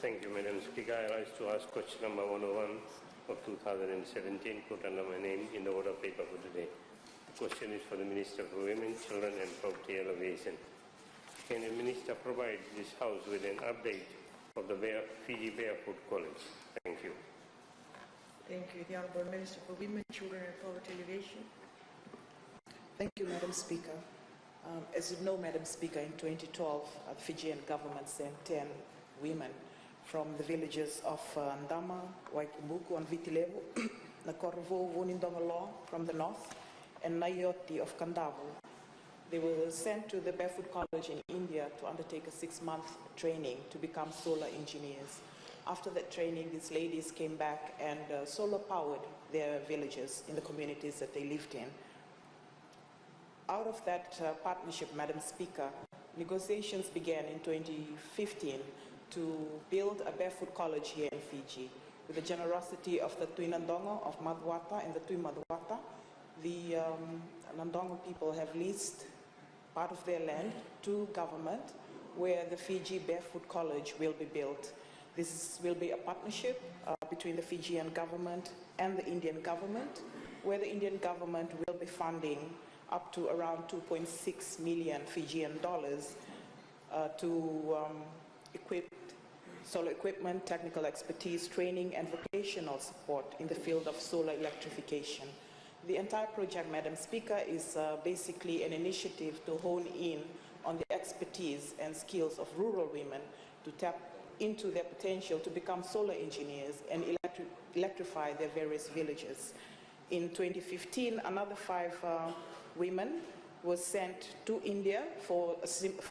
Thank you, Madam Speaker. I rise to ask question number 101 of 2017, put under my name in the order paper for today. The question is for the Minister for Women, Children and Poverty Alleviation. Can the Minister provide this House with an update of the Fiji Barefoot College? Thank you. Thank you. The Honourable Minister for Women, Children and Poverty Alleviation. Thank you, Madam Speaker. As you know, Madam Speaker, in 2012, the Fijian government sent 10 women from the villages of Ndama, Waikumuku and Vitilevu, Nakorovo, Wunindongolo from the north, and Nayoti of Kandavu. They were sent to the Barefoot College in India to undertake a 6-month training to become solar engineers. After that training, these ladies came back and solar powered their villages in the communities that they lived in. Out of that partnership, Madam Speaker, negotiations began in 2015 to build a barefoot college here in Fiji. With the generosity of the Tui Nandongo of Madwata and the Tui Madwata, the Nandongo people have leased part of their land to government where the Fiji Barefoot College will be built. This will be a partnership between the Fijian government and the Indian government, where the Indian government will be funding up to around 2.6 million Fijian dollars to equip solar equipment, technical expertise, training and vocational support in the field of solar electrification. The entire project, Madam Speaker, is basically an initiative to hone in on the expertise and skills of rural women to tap into their potential to become solar engineers and electrify their various villages. In 2015, another 5 women were sent to India for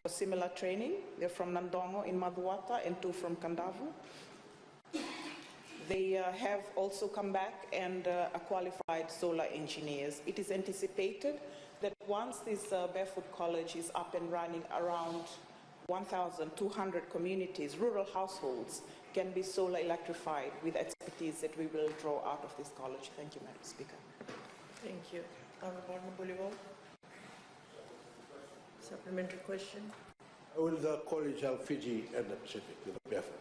similar training. They're from Nandongo in Madwata and 2 from Kandavu. They have also come back and are qualified solar engineers. It is anticipated that once this Barefoot College is up and running, around 1,200 communities, rural households, can be solar electrified with expertise that we will draw out of this college. Thank you, Madam Speaker. Thank you. Honourable Mabuliwo. Supplementary question. Will the college help Fiji and the Pacific with the barefoot?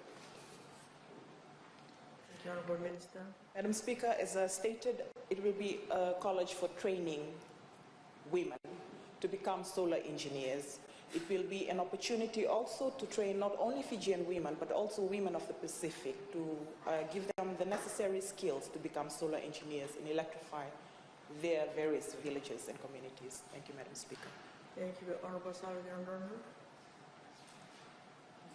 Thank you, Honourable Minister. Madam Speaker, as I stated, it will be a college for training women to become solar engineers. It will be an opportunity also to train not only Fijian women, but also women of the Pacific to give them the necessary skills to become solar engineers and electrify their various villages and communities. Thank you, Madam Speaker. Thank you, Honourable Salvi.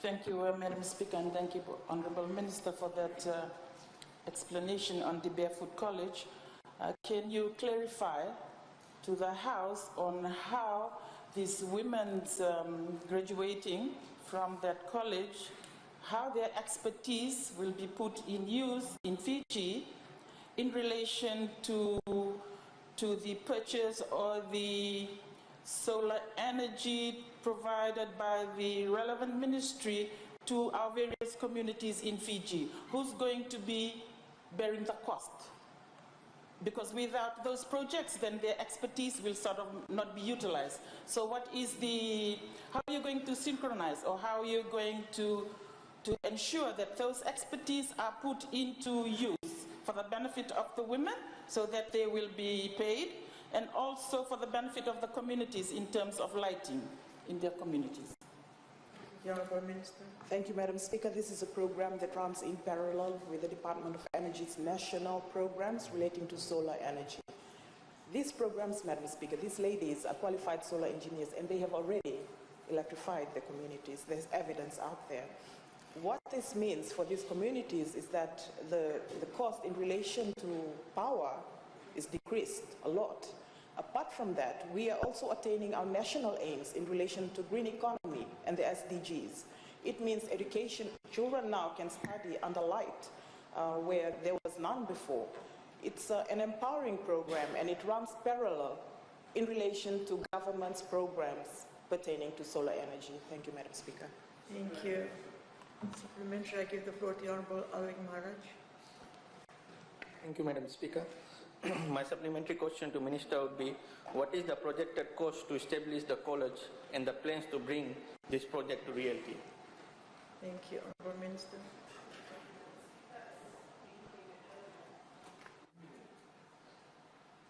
Thank you, Madam Speaker, and thank you, Honourable Minister, for that explanation on the Barefoot College. Can you clarify to the House on how these women graduating from that college, how their expertise will be put in use in Fiji in relation to the purchase or the solar energy provided by the relevant ministry to our various communities in Fiji? Who's going to be bearing the cost? Because without those projects, then their expertise will sort of not be utilized. So what is how are you going to synchronize, or how are you going to ensure that those expertise are put into use for the benefit of the women so that they will be paid, and also for the benefit of the communities in terms of lighting in their communities? The Honourable Minister. Thank you, Madam Speaker. This is a program that runs in parallel with the Department of Energy's national programs relating to solar energy. These programs, Madam Speaker, these ladies are qualified solar engineers, and they have already electrified the communities. There's evidence out there. What this means for these communities is that the cost in relation to power is decreased a lot. Apart from that, we are also attaining our national aims in relation to green economy and the SDGs. It means education. Children now can study under light where there was none before. It's an empowering program, and it runs parallel in relation to government's programs pertaining to solar energy. Thank you, Madam Speaker. Thank you. Supplementary, I give the floor to the Honourable Alvin Maharaj. Thank you, Madam Speaker. My supplementary question to Minister would be, what is the projected cost to establish the college and the plans to bring this project to reality? Thank you, Honourable Minister.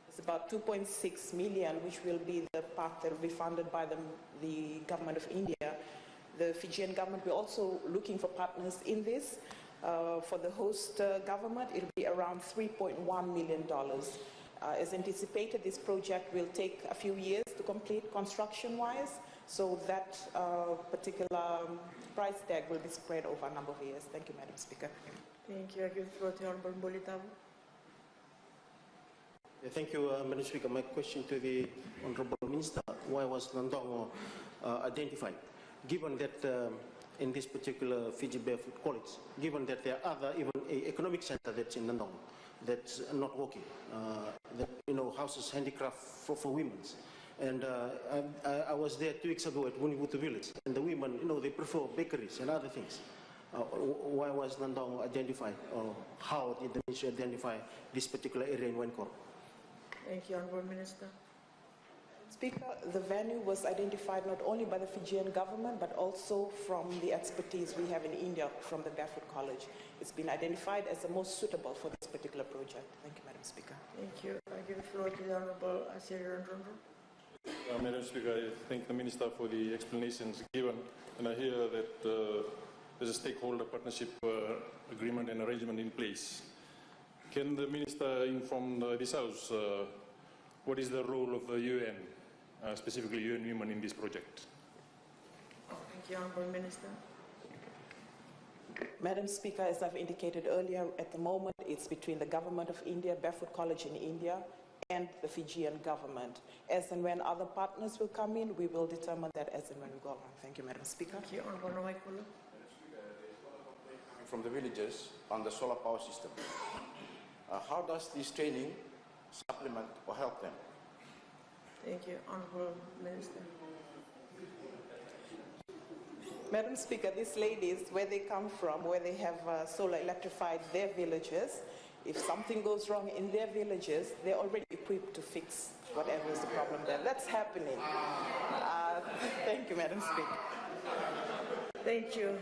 It's about 2.6 million, which will be the part that will be funded by the government of India. The Fijian government, we're also looking for partners in this. For the host government, it'll be around $3.1 million. As anticipated, this project will take a few years to complete construction-wise, so that particular price tag will be spread over a number of years. Thank you, Madam Speaker. Thank you. I give the floor to Honourable Mbulitavu. Yeah, thank you, Madam Speaker. My question to the Honourable Minister, why was Nandongo identified? Given that in this particular Fiji Barefoot College, given that there are other, even an economic center that's in Nandongo, that's not working, that, houses handicraft for women. And I was there 2 weeks ago at Wunibutu Village, and the women, they prefer bakeries and other things. Why was Nandongo identified, or how did the ministry identify this particular area in Wencor? Thank you, Honourable Minister. Speaker, the venue was identified not only by the Fijian government, but also from the expertise we have in India from the Barefoot College. It's been identified as the most suitable for this particular project. Thank you, Madam Speaker. Thank you. I give the floor to the Honourable Asiri Randrondo. Madam Speaker, I thank the Minister for the explanations given, and I hear that there's a stakeholder partnership agreement and arrangement in place. Can the Minister inform this House what is the role of the UN, specifically UN Women, in this project? Thank you, Honourable Minister. Madam Speaker, as I've indicated earlier, at the moment it's between the Government of India, Barefoot College in India, and the Fijian government. As and when other partners will come in, we will determine that as and when we go along. Thank you, Madam Speaker. Thank you, Honourable Nowaikulu. From the villages on the solar power system. How does this training supplement or help them? Thank you, Honourable Minister. Madam Speaker, these ladies, where they come from, where they have solar electrified their villages, if something goes wrong in their villages, they're already equipped to fix whatever is the problem there. That's happening. Thank you, Madam Speaker. Thank you.